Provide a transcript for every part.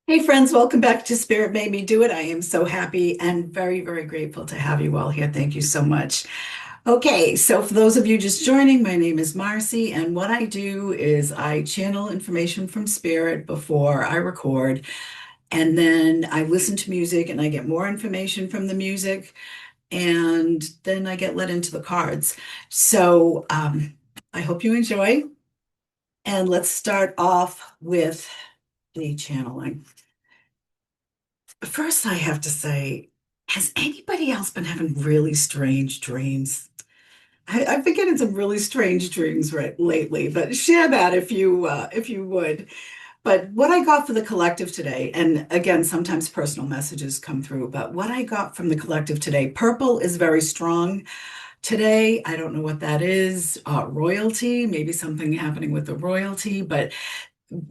Hey friends, welcome back to Spirit Made Me Do It. I am so happy and very, very grateful to have you all here. Thank you so much. Okay, so for those of you just joining, my name is Marcy, and what I do is I channel information from Spirit before I record, and then I listen to music and I get more information from the music, and then I get let into the cards. So I hope you enjoy, and let's start off with the channeling. First, I have to say, has anybody else been having really strange dreams? I've been getting some really strange dreams lately, but share that if you would. But what I got for the collective today, and again, sometimes personal messages come through, but what I got from the collective today, purple is very strong today. I don't know what that is. Royalty, maybe something happening with the royalty, but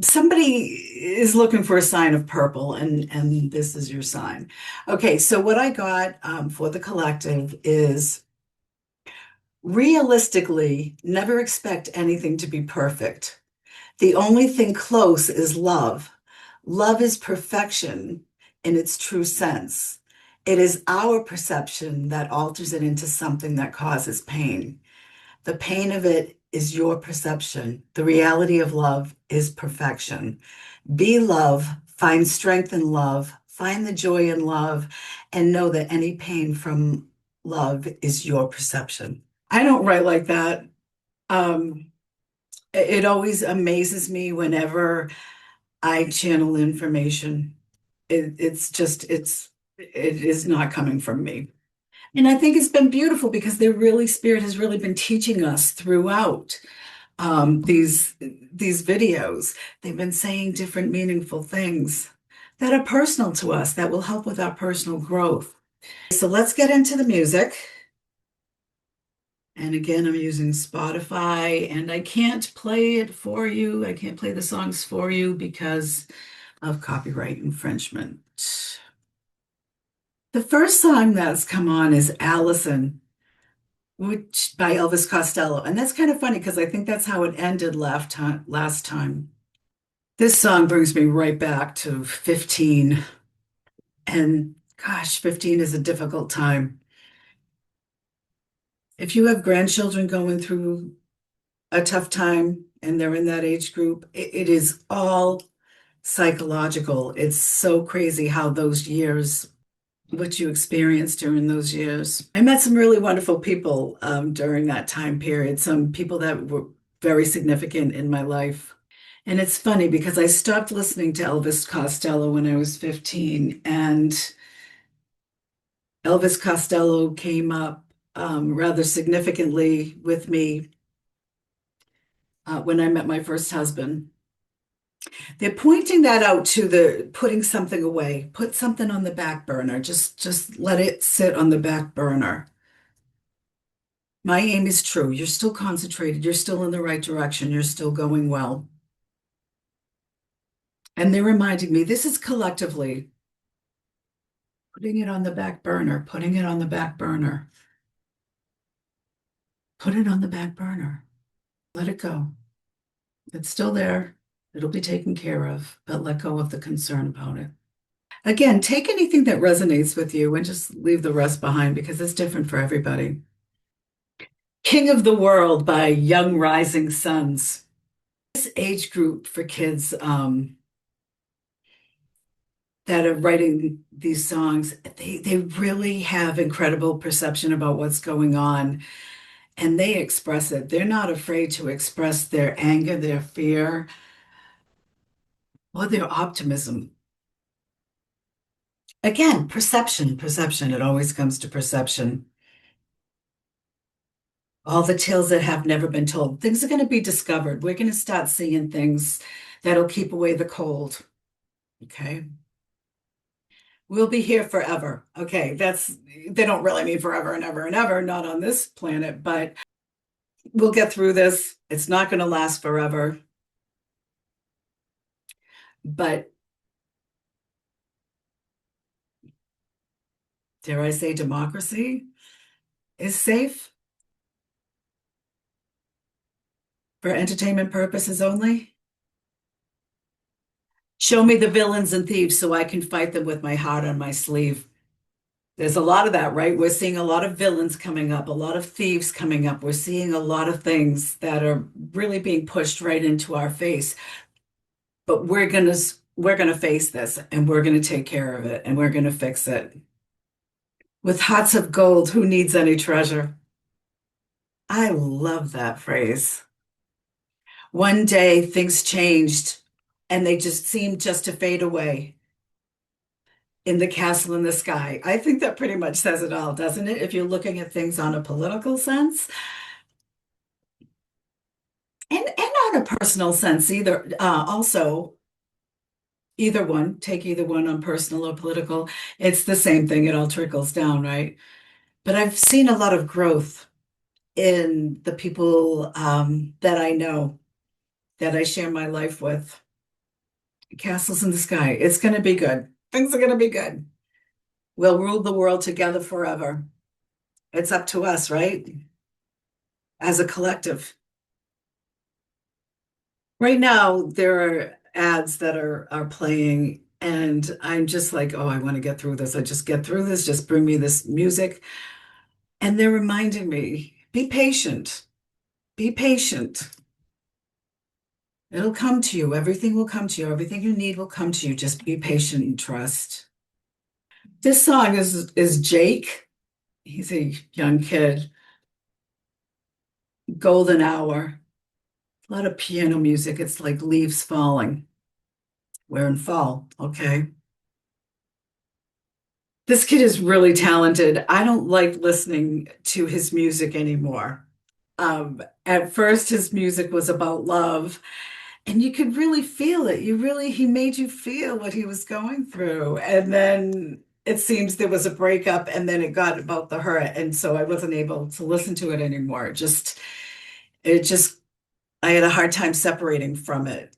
somebody is looking for a sign of purple, and this is your sign. Okay, so what I got for the collective is realistically, never expect anything to be perfect. The only thing close is love. Love is perfection in its true sense. It is our perception that alters it into something that causes pain. The pain of it is your perception. The reality of love is perfection. Be love, find strength in love, find the joy in love, and know that any pain from love is your perception. I don't write like that. Um, it always amazes me whenever I channel information. It is not coming from me. And I think it's been beautiful because Spirit has really been teaching us throughout these videos. They've been saying different meaningful things that are personal to us that will help with our personal growth. So let's get into the music. And again, I'm using Spotify and I can't play it for you. I can't play the songs for you because of copyright infringement. The first song that's come on is Allison, which by Elvis Costello. And that's kind of funny because I think that's how it ended last time. This song brings me right back to 15. And gosh, 15 is a difficult time. If you have grandchildren going through a tough time and they're in that age group, it is all psychological. It's so crazy how those years, what you experienced during those years. I met some really wonderful people during that time period, some people that were very significant in my life. And it's funny because I stopped listening to Elvis Costello when I was 15, and Elvis Costello came up rather significantly with me when I met my first husband. They're pointing that out to the putting something away, put something on the back burner, just let it sit on the back burner. My aim is true. You're still concentrated, you're still in the right direction, you're still going well. And they're reminding me this is collectively putting it on the back burner, putting it on the back burner, put it on the back burner. Let it go. It's still there. It'll be taken care of, but let go of the concern about it. Again, take anything that resonates with you and just leave the rest behind because it's different for everybody. King of the World by Young Rising Suns. This age group for kids that are writing these songs, they really have incredible perception about what's going on and they express it. They're not afraid to express their anger, their fear, or their optimism. Again, perception, perception. It always comes to perception. All the tales that have never been told. Things are going to be discovered. We're going to start seeing things that'll keep away the cold. Okay. We'll be here forever. Okay. They don't really mean forever and ever, not on this planet, but we'll get through this. It's not going to last forever. But dare I say, democracy is safe for entertainment purposes only. Show me the villains and thieves so I can fight them with my heart on my sleeve. There's a lot of that, right? We're seeing a lot of villains coming up, a lot of thieves coming up. We're seeing a lot of things that are really being pushed right into our face. But we're gonna face this and we're gonna take care of it and we're gonna fix it. With hearts of gold, who needs any treasure? I love that phrase. One day things changed and they just seemed just to fade away in the castle in the sky. I think that pretty much says it all, doesn't it? If you're looking at things on a political sense and on a personal sense, either also either one, take either one on personal or political. It's the same thing. It all trickles down, right? But I've seen a lot of growth in the people that I know, that I share my life with. Castles in the sky. It's going to be good. Things are going to be good. We'll rule the world together forever. It's up to us, right? As a collective. Right now, there are ads that are playing, and I'm just like, oh, I want to get through this. I just get through this. Just bring me this music. And they're reminding me, be patient. Be patient. It'll come to you. Everything will come to you. Everything you need will come to you. Just be patient and trust. This song is Jake. He's a young kid. Golden Hour. A lot of piano music. It's like leaves falling. We're in fall. Okay. This kid is really talented. I don't like listening to his music anymore. At first, his music was about love, and you could really feel it. He made you feel what he was going through. And then it seems there was a breakup, and then it got about the hurt. And so I wasn't able to listen to it anymore. It just, I had a hard time separating from it.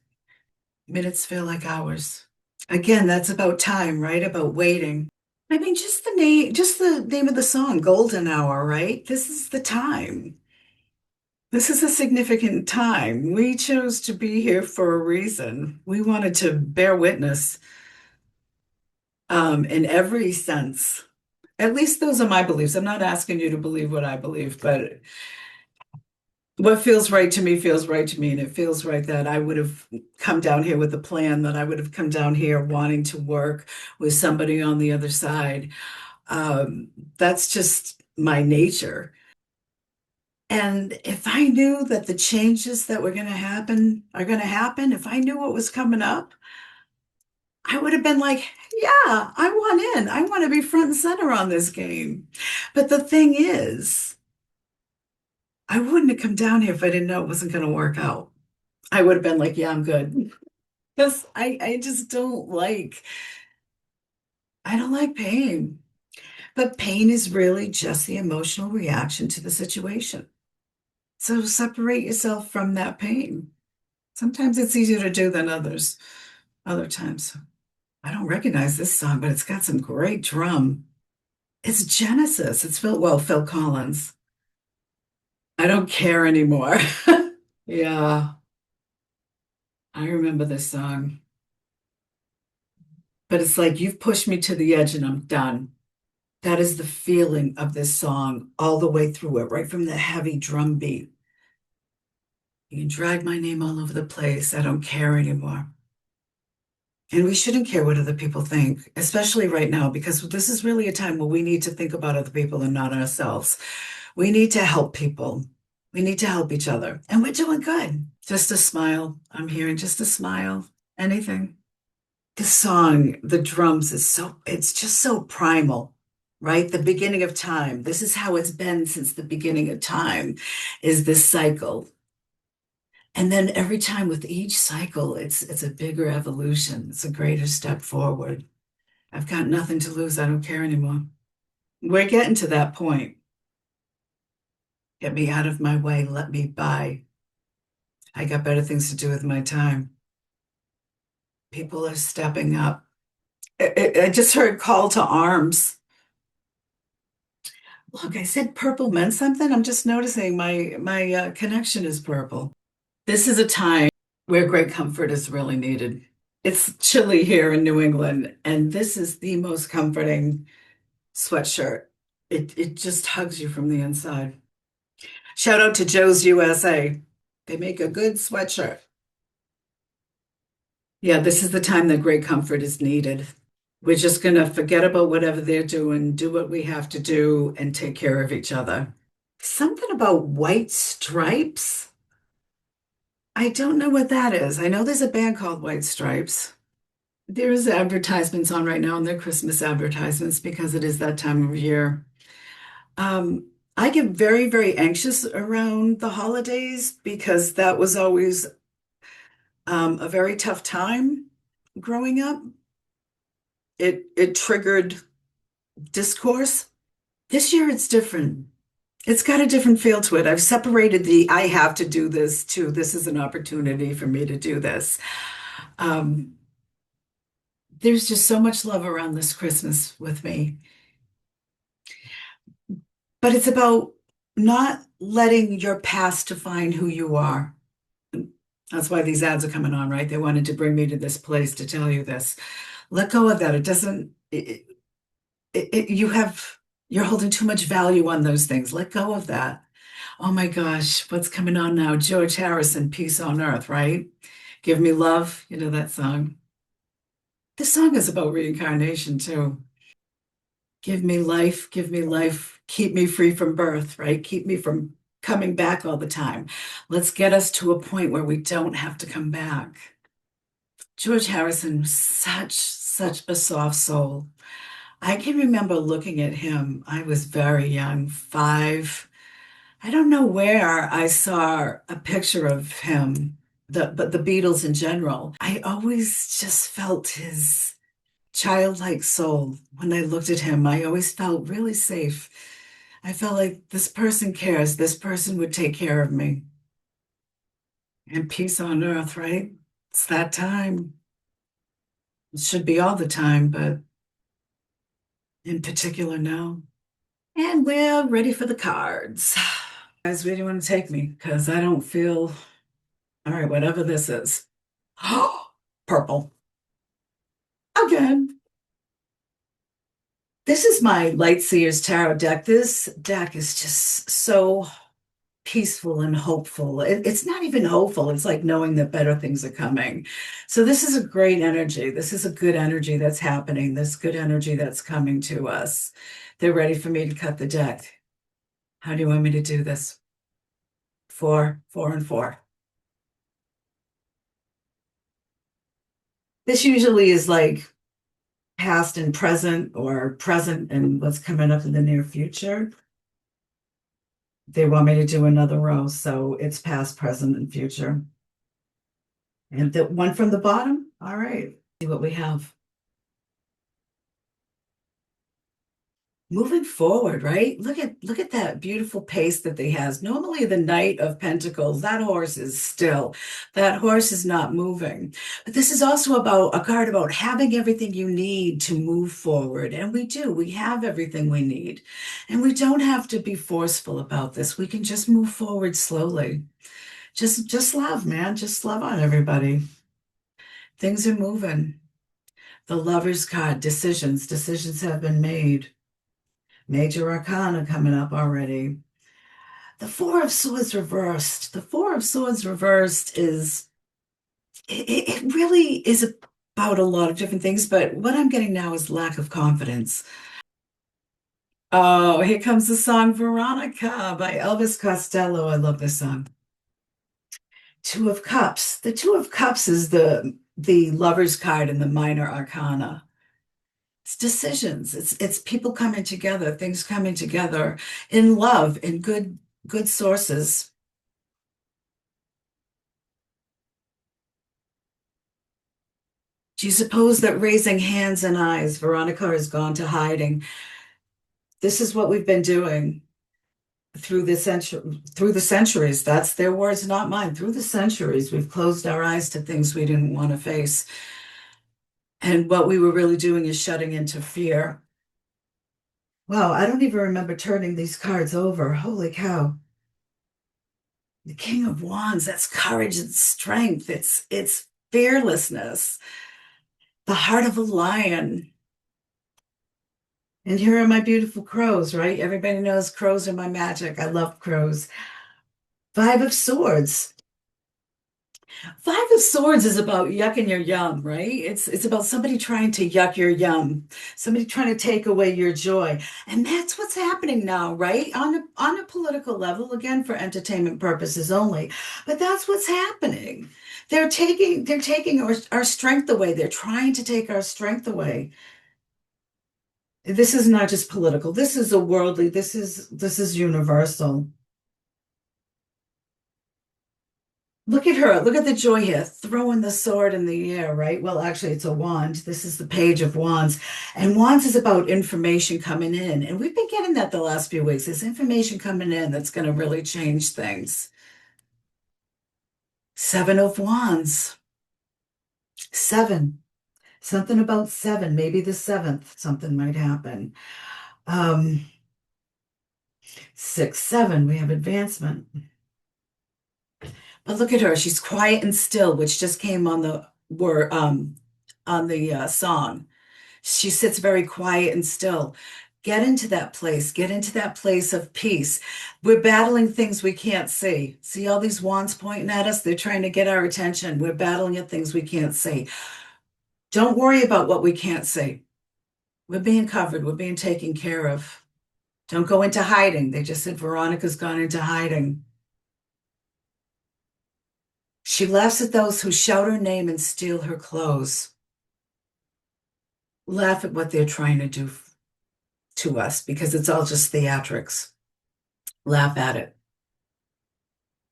Minutes feel like hours. Again, that's about time, right? About waiting. I mean, just the name of the song, Golden Hour, right? This is the time. This is a significant time. We chose to be here for a reason. We wanted to bear witness, in every sense. At least those are my beliefs. I'm not asking you to believe what I believe, but what feels right to me. And it feels right that I would have come down here with a plan, that I would have come down here wanting to work with somebody on the other side. That's just my nature. And if I knew that the changes that were going to happen are going to happen, if I knew what was coming up, I would have been like, yeah, I want in. I want to be front and center on this game. But the thing is, I wouldn't have come down here if I didn't know it wasn't going to work out. I would have been like, yeah, I'm good. Because I just I don't like pain. But pain is really just the emotional reaction to the situation. So separate yourself from that pain. Sometimes it's easier to do than other times. I don't recognize this song, but it's got some great drum. It's Genesis. It's Phil Collins. I don't care anymore. Yeah, I remember this song. But it's like you've pushed me to the edge and I'm done. That is the feeling of this song all the way through it, right from the heavy drum beat. You can drag my name all over the place. I don't care anymore. And we shouldn't care what other people think, especially right now, because this is really a time where we need to think about other people and not ourselves. We need to help people. We need to help each other. And we're doing good. Just a smile. I'm hearing just a smile. Anything. This song, the drums it's just so primal, right? The beginning of time. This is how it's been since the beginning of time, is this cycle. And then every time with each cycle, it's a bigger evolution. It's a greater step forward. I've got nothing to lose. I don't care anymore. We're getting to that point. Get me out of my way. Let me by. I got better things to do with my time. People are stepping up. I just heard call to arms. Look, I said purple meant something. I'm just noticing my connection is purple. This is a time where great comfort is really needed. It's chilly here in New England, and this is the most comforting sweatshirt. It just hugs you from the inside. Shout out to Joe's USA. They make a good sweatshirt. Yeah, this is the time that great comfort is needed. We're just gonna forget about whatever they're doing, do what we have to do, and take care of each other. Something about white stripes. I don't know what that is. I know there's a band called White Stripes. There's advertisements on right now, and they're Christmas advertisements because it is that time of year. I get very, very anxious around the holidays because that was always a very tough time growing up. It triggered discourse. This year it's different. It's got a different feel to it. I've separated the I have to do this to this is an opportunity for me to do this. Um, there's just so much love around this Christmas with me. But it's about not letting your past define who you are. That's why these ads are coming on, right? They wanted to bring me to this place to tell you this. Let go of that. It doesn't, you have, you're holding too much value on those things. Let go of that. Oh my gosh, what's coming on now? George Harrison, Peace on Earth, right? Give me love. You know that song. This song is about reincarnation too. Give me life, keep me free from birth, right? Keep me from coming back all the time. Let's get us to a point where we don't have to come back. George Harrison was such a soft soul. I can remember looking at him. I was very young, 5. I don't know where I saw a picture of him, but the Beatles in general. I always just felt his childlike soul. When I looked at him, I always felt really safe. I felt like this person cares. This person would take care of me. And peace on earth, right? It's that time. It should be all the time, but in particular now. And we're ready for the cards. Guys, where do you want to take me? Because I don't feel, all right, whatever this is. Oh, purple. Again. This is my Light Seers Tarot deck. This deck is just so peaceful and hopeful. It's not even hopeful. It's like knowing that better things are coming. So this is a great energy. This is a good energy that's happening. This good energy that's coming to us. They're ready for me to cut the deck. How do you want me to do this? 4, 4, and 4. This usually is like past and present or present and what's coming up in the near future. They want me to do another row, so it's past, present, and future. And the one from the bottom, all right, see what we have. Moving forward, right? Look at that beautiful pace that they has. Normally the Knight of Pentacles, that horse is still. That horse is not moving. But this is also about a card about having everything you need to move forward. And we do. We have everything we need. And we don't have to be forceful about this. We can just move forward slowly. Just love, man. Just love on everybody. Things are moving. The Lover's card, decisions. Decisions have been made. Major Arcana coming up already. The Four of Swords reversed. The Four of Swords reversed is, it really is about a lot of different things, but what I'm getting now is lack of confidence. Oh, here comes the song Veronica by Elvis Costello. I love this song. Two of Cups. The Two of Cups is the Lover's card in the Minor Arcana. It's decisions. It's people coming together, things coming together in love, in good sources. Do you suppose that raising hands and eyes, Veronica has gone to hiding? This is what we've been doing through the centuries. That's their words, not mine. Through the centuries, we've closed our eyes to things we didn't want to face. And what we were really doing is shutting into fear. Wow, I don't even remember turning these cards over. Holy cow. The King of Wands, that's courage and strength. It's fearlessness. the heart of a lion. And here are my beautiful crows, right? Everybody knows crows are my magic. I love crows. Five of Swords. Five of Swords is about yucking your yum, right? It's about somebody trying to yuck your yum, somebody trying to take away your joy. And that's what's happening now, right? On a political level, again, for entertainment purposes only. But that's what's happening. They're taking our strength away. They're trying to take our strength away. This is not just political. This is a worldly, this is universal. Look at her. Look at the joy here, throwing the sword in the air, right? Well, actually, it's a wand. This is the Page of Wands. And Wands is about information coming in. And we've been getting that the last few weeks. There's information coming in that's going to really change things. Seven of Wands. Seven. Something about seven. Maybe the seventh, something might happen. Um, 6, 7, we have advancement. But look at her. She's quiet and still, which just came on the word on the song. She sits very quiet and still. Get into that place. Get into that place of peace. We're battling things we can't see. See all these wands pointing at us? They're trying to get our attention. We're battling at things we can't see. Don't worry about what we can't see. We're being covered. We're being taken care of. Don't go into hiding. They just said Veronica's gone into hiding. She laughs at those who shout her name and steal her clothes. Laugh at what they're trying to do to us because it's all just theatrics. Laugh at it.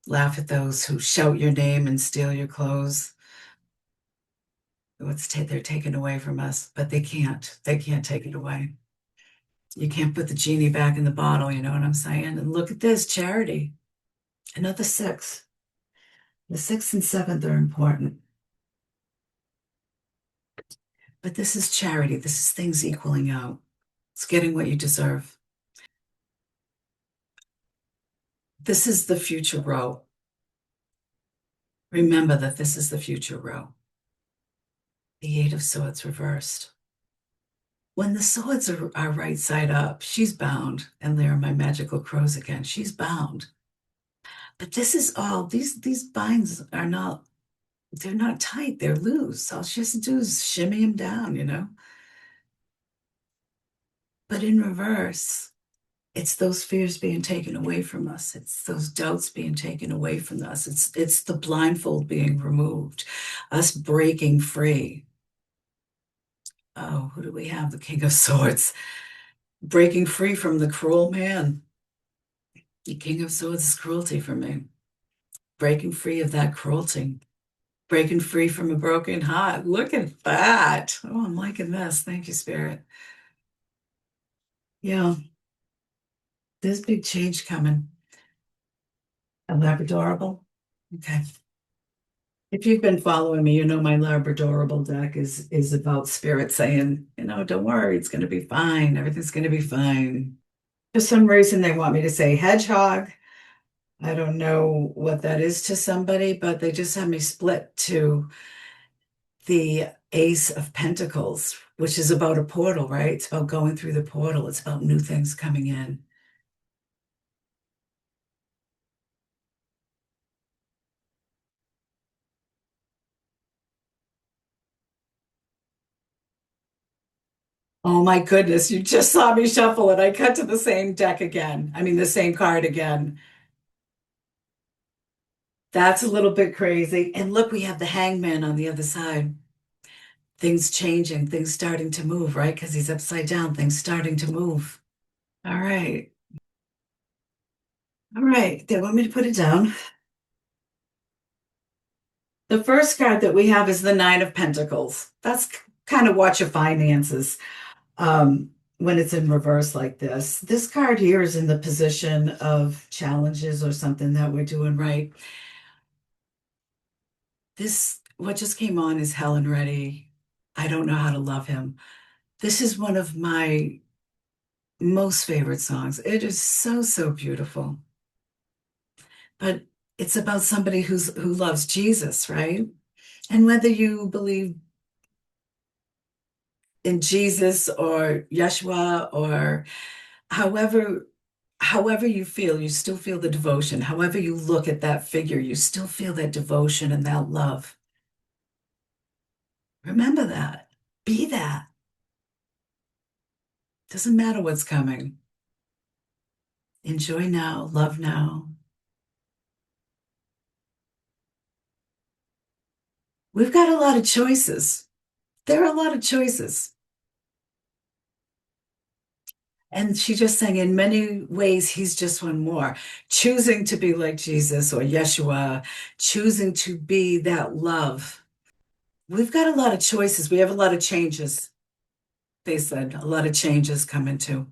Laugh at those who shout your name and steal your clothes. They're taken away from us, but they can't. They can't take it away. You can't put the genie back in the bottle, you know what I'm saying? And look at this, charity. Another 6. The 6th and 7th are important. But this is charity. This is things equaling out. It's getting what you deserve. This is the future row. Remember that this is the future row. The 8 of Swords reversed. When the swords are right side up, she's bound. And there are my magical crows again. She's bound. But this is all, these binds are not, they're not tight. They're loose. All she has to do is shimmy them down, you know? But in reverse, it's those fears being taken away from us. It's those doubts being taken away from us. It's the blindfold being removed, us breaking free. Oh, who do we have? The King of Swords. Breaking free from the cruel man. The King of Swords is cruelty for me. Breaking free of that cruelty. Breaking free from a broken heart. Look at that. Oh, I'm liking this. Thank you, Spirit. Yeah, there's big change coming. A Labradorable. Okay. If you've been following me, you know my Labradorable deck is about Spirit saying, don't worry, it's going to be fine. Everything's going to be fine. For some reason, they want me to say hedgehog. I don't know what that is to somebody, but they just have me split to the Ace of Pentacles, which is about a portal, right? It's about going through the portal. It's about new things coming in. Oh my goodness, you just saw me shuffle it. I cut to the same deck again. I mean, the same card again. That's a little bit crazy. And look, we have the Hangman on the other side. Things changing, things starting to move, right? Because he's upside down, things starting to move. All right. All right. They want me to put it down. The first card that we have is the Nine of Pentacles. That's kind of watch your finances when it's in reverse like this. This card here is in the position of challenges or something that we're doing right. What just came on is Helen Reddy. I don't know how to love him. This is one of my most favorite songs. It is so, so beautiful. But it's about somebody who loves Jesus, right? And whether you believe in Jesus or Yeshua or however however you feel, you still feel the devotion. However you look at that figure, you still feel that devotion and that love. Remember that. Be that. Doesn't matter what's coming. Enjoy now, love now. We've got a lot of choices. There are a lot of choices. And she just saying, in many ways, he's just one more. Choosing to be like Jesus or Yeshua, choosing to be that love. We've got a lot of choices. We have a lot of changes. They said a lot of changes coming too.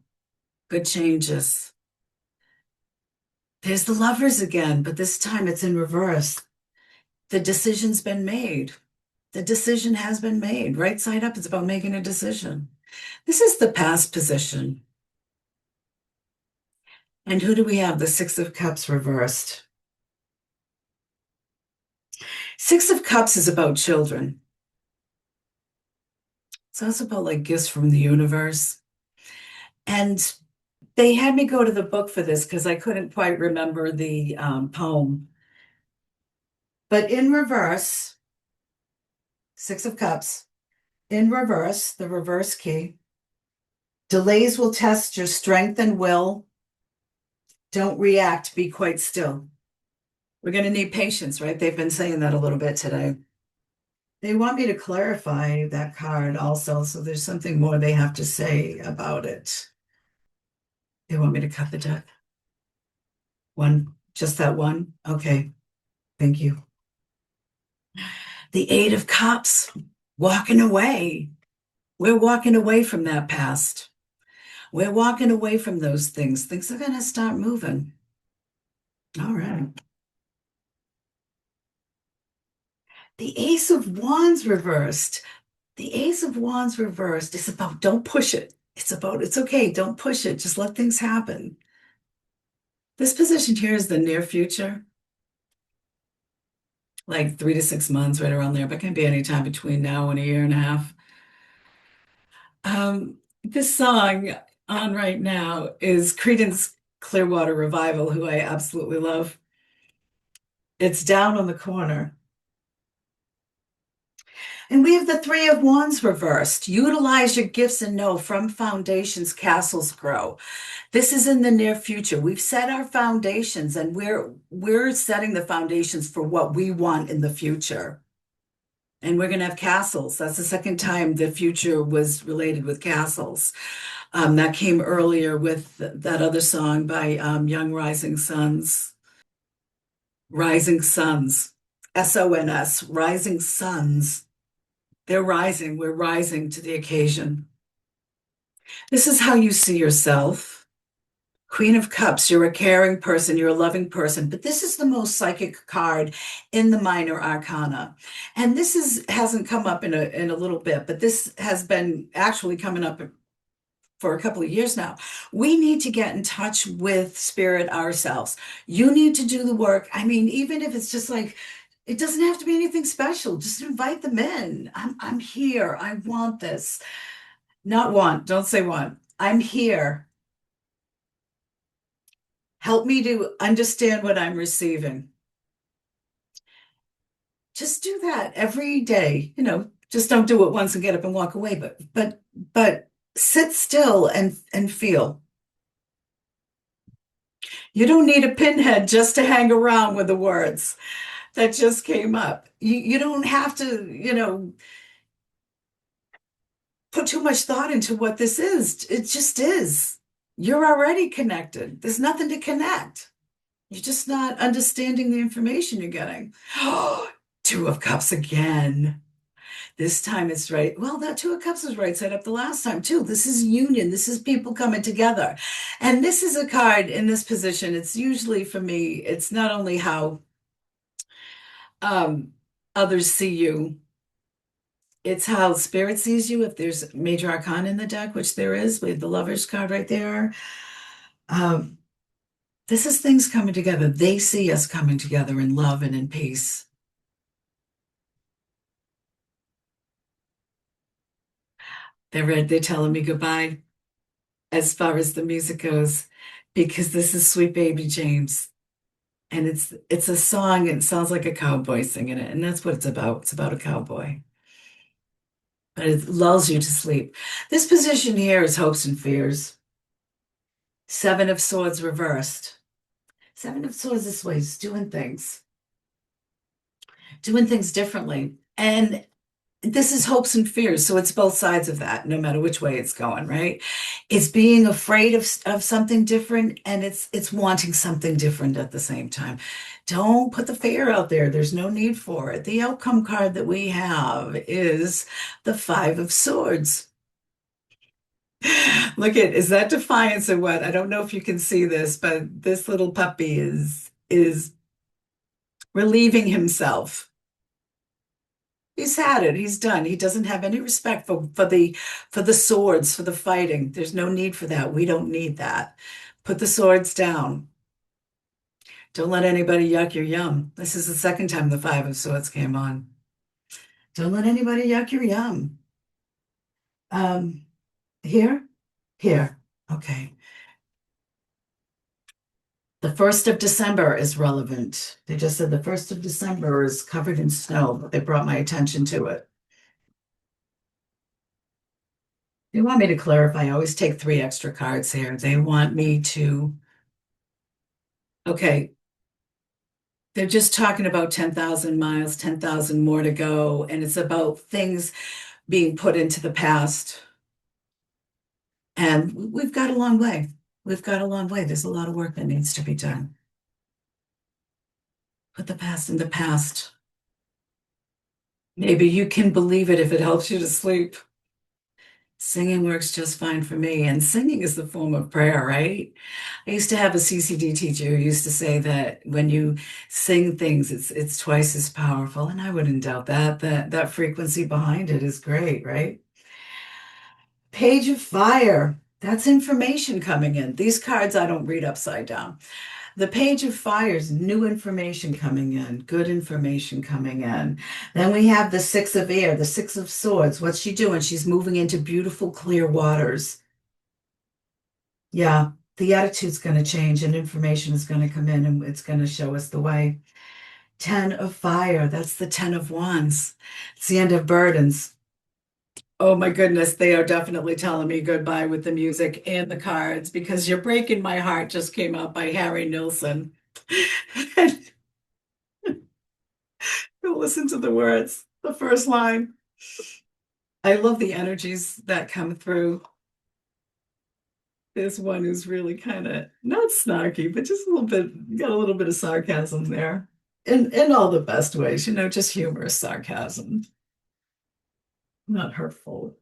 Good changes. There's the lovers again, but this time it's in reverse. The decision's been made. The decision has been made. Right side up, it's about making a decision. This is the past position. And who do we have? The Six of Cups reversed. Six of Cups is about children. So it's about like gifts from the universe. And they had me go to the book for this because I couldn't quite remember the poem. But in reverse, Six of Cups, in reverse, the reverse key, delays will test your strength and will. Don't react, be quite still. We're going to need patience, right? They've been saying that a little bit today. They want me to clarify that card also, so there's something more they have to say about it. They want me to cut the deck. One, just that one? Okay, thank you. The Eight of Cups, walking away. We're walking away from that past. We're walking away from those things. Things are going to start moving. All right. The Ace of Wands reversed. The Ace of Wands reversed is about don't push it. It's about it's okay. Don't push it. Just let things happen. This position here is the near future, like 3 to 6 months, right around there, but can be any time between now and a year and a half. This song on right now is Creedence Clearwater Revival, who I absolutely love. It's Down on the Corner. And we have the Three of Wands reversed. Utilize your gifts and know from foundations, castles grow. This is in the near future. We've set our foundations and we're setting the foundations for what we want in the future. And we're going to have castles. That's the second time the future was related with castles. That came earlier with that other song by Young Rising Suns. Rising Suns. SONS. Rising Suns. They're rising. We're rising to the occasion. This is how you see yourself. Queen of Cups, you're a caring person, you're a loving person, but this is the most psychic card in the minor arcana. And this hasn't come up in a little bit, but this has been actually coming up for a couple of years now. We need to get in touch with spirit ourselves. You need to do the work. I mean, even if it's just like it doesn't have to be anything special. Just invite them in. I'm here. I want this. Not want, don't say want. I'm here. Help me to understand what I'm receiving. Just do that every day. Just don't do it once and get up and walk away, but sit still and feel. You don't need a pinhead just to hang around with the words that just came up. You don't have to, put too much thought into what this is. It just is. You're already connected. There's nothing to connect. You're just not understanding the information you're getting. Two of Cups again. This time it's right. Well, that Two of Cups was right side up the last time too. This is union. This is people coming together. And this is a card in this position. It's usually for me, it's not only how others see you, it's how spirit sees you. If there's major arcana in the deck, which there is, we have the Lovers card right there. Um, this is things coming together. They see us coming together in love and in peace. They're telling me goodbye as far as the music goes, because this is Sweet Baby James. And it's a song, and it sounds like a cowboy singing it, and that's what it's about. It's about a cowboy. But it lulls you to sleep. This position here is hopes and fears. Seven of Swords reversed. Seven of Swords this way is doing things differently. And this is hopes and fears. So it's both sides of that, no matter which way it's going, right? It's being afraid of something different, and it's wanting something different at the same time. Don't put the fear out there. There's no need for it. The outcome card that we have is the Five of Swords. Is that defiance or what? I don't know if you can see this, but this little puppy is relieving himself. He's had it. He's done. He doesn't have any respect for the swords, for the fighting. There's no need for that. We don't need that. Put the swords down. Don't let anybody yuck your yum. This is the second time the Five of Swords came on. Don't let anybody yuck your yum. Um, here, here. Okay. The 1st of December is relevant. They just said the 1st of December is covered in snow, but they brought my attention to it. They want me to clarify. I always take 3 extra cards here. They want me to, okay, they're just talking about 10,000 miles, 10,000 more to go, and it's about things being put into the past. And we've got a long way. We've got a long way. There's a lot of work that needs to be done. Put the past in the past. Maybe you can believe it if it helps you to sleep. Singing works just fine for me. And singing is the form of prayer, right? I used to have a CCD teacher who used to say that when you sing things, it's twice as powerful. And I wouldn't doubt that. That frequency behind it is great, right? Page of Fire. That's information coming in. These cards I don't read upside down. The Page of Fire is new information coming in, good information coming in. Then we have the Six of Air, the Six of Swords. What's she doing? She's moving into beautiful, clear waters. Yeah, the attitude's going to change, and information is going to come in, and it's going to show us the way. Ten of Fire, that's the Ten of Wands. It's the end of burdens. Oh my goodness, they are definitely telling me goodbye with the music and the cards, because You're Breaking My Heart just came out by Harry Nilsson. Listen to the words, the first line. I love the energies that come through. There's one who's really kind of not snarky, but just a little bit, got a little bit of sarcasm there. In all the best ways, just humorous sarcasm, not hurtful.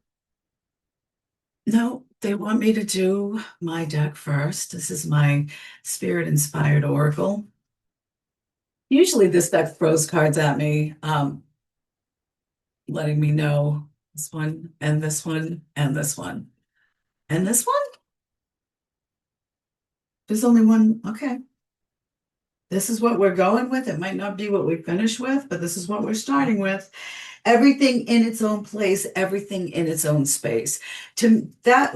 No, they want me to do my deck first. This is my spirit inspired oracle. Usually this deck throws cards at me, letting me know this one and this one and this one. And this one? There's only one. Okay. This is what we're going with. It might not be what we finish with, but this is what we're starting with. Everything in its own place, everything in its own space. To that,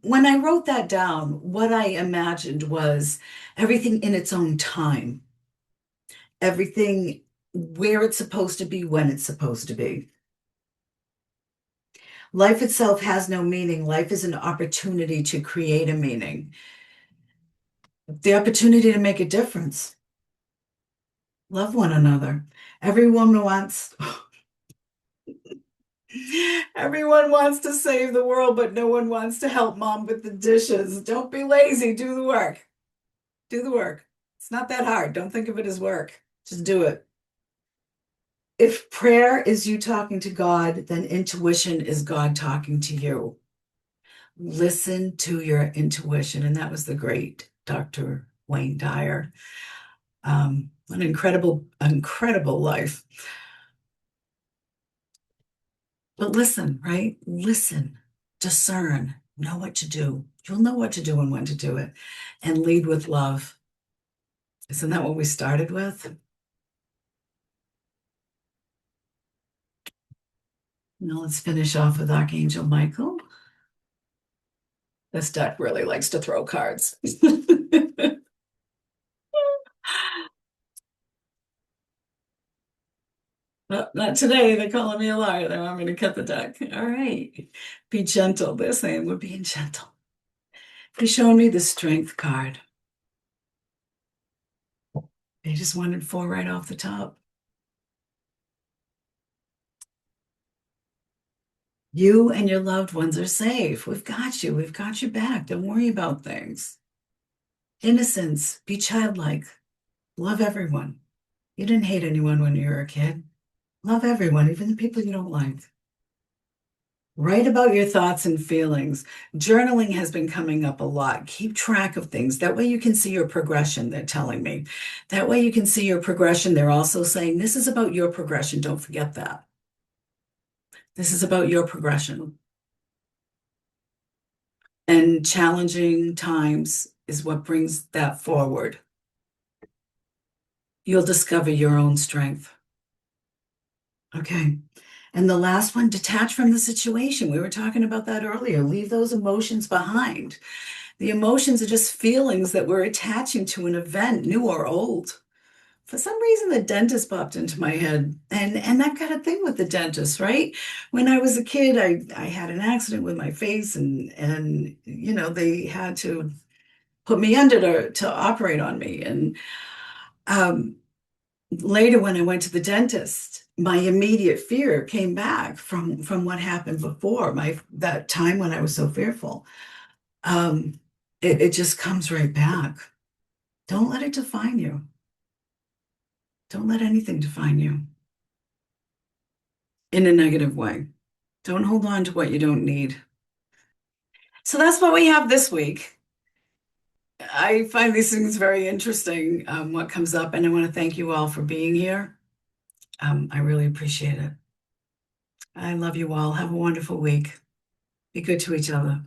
when I wrote that down, what I imagined was everything in its own time, everything where it's supposed to be, when it's supposed to be. Life itself has no meaning. Life is an opportunity to create a meaning, the opportunity to make a difference. Love one another. Everyone wants, everyone wants to save the world, but no one wants to help mom with the dishes. Don't be lazy. Do the work. Do the work. It's not that hard. Don't think of it as work. Just do it. If prayer is you talking to God, then intuition is God talking to you. Listen to your intuition. And that was the great Dr. Wayne Dyer. An incredible life. But listen, right? Listen, discern, know what to do. You'll know what to do and when to do it. And lead with love. Isn't that what we started with? Now let's finish off with Archangel Michael. This deck really likes to throw cards. Not today. They're calling me a liar. They want me to cut the deck. All right. Be gentle. They're saying we're being gentle. He's showing me the strength card. They just wanted four right off the top. You and your loved ones are safe. We've got you. We've got your back. Don't worry about things. Innocence. Be childlike. Love everyone. You didn't hate anyone when you were a kid. Love everyone, even the people you don't like. Write about your thoughts and feelings. Journaling has been coming up a lot. Keep track of things. That way you can see your progression, they're telling me. That way you can see your progression. They're also saying this is about your progression. Don't forget that. This is about your progression. And challenging times is what brings that forward. You'll discover your own strength. Okay. And the last one, detach from the situation. We were talking about that earlier. Leave those emotions behind. The emotions are just feelings that we're attaching to an event, new or old. For some reason, the dentist popped into my head, and I've got a thing with the dentist, right? When I was a kid, I had an accident with my face, and they had to put me under to operate on me. And um, later, when I went to the dentist, my immediate fear came back from what happened before, my that time when I was so fearful. Um, it just comes right back. Don't let it define you. Don't let anything define you in a negative way. Don't hold on to what you don't need. So that's what we have this week. I find these things very interesting, what comes up, and I want to thank you all for being here. I really appreciate it. I love you all. Have a wonderful week. Be good to each other.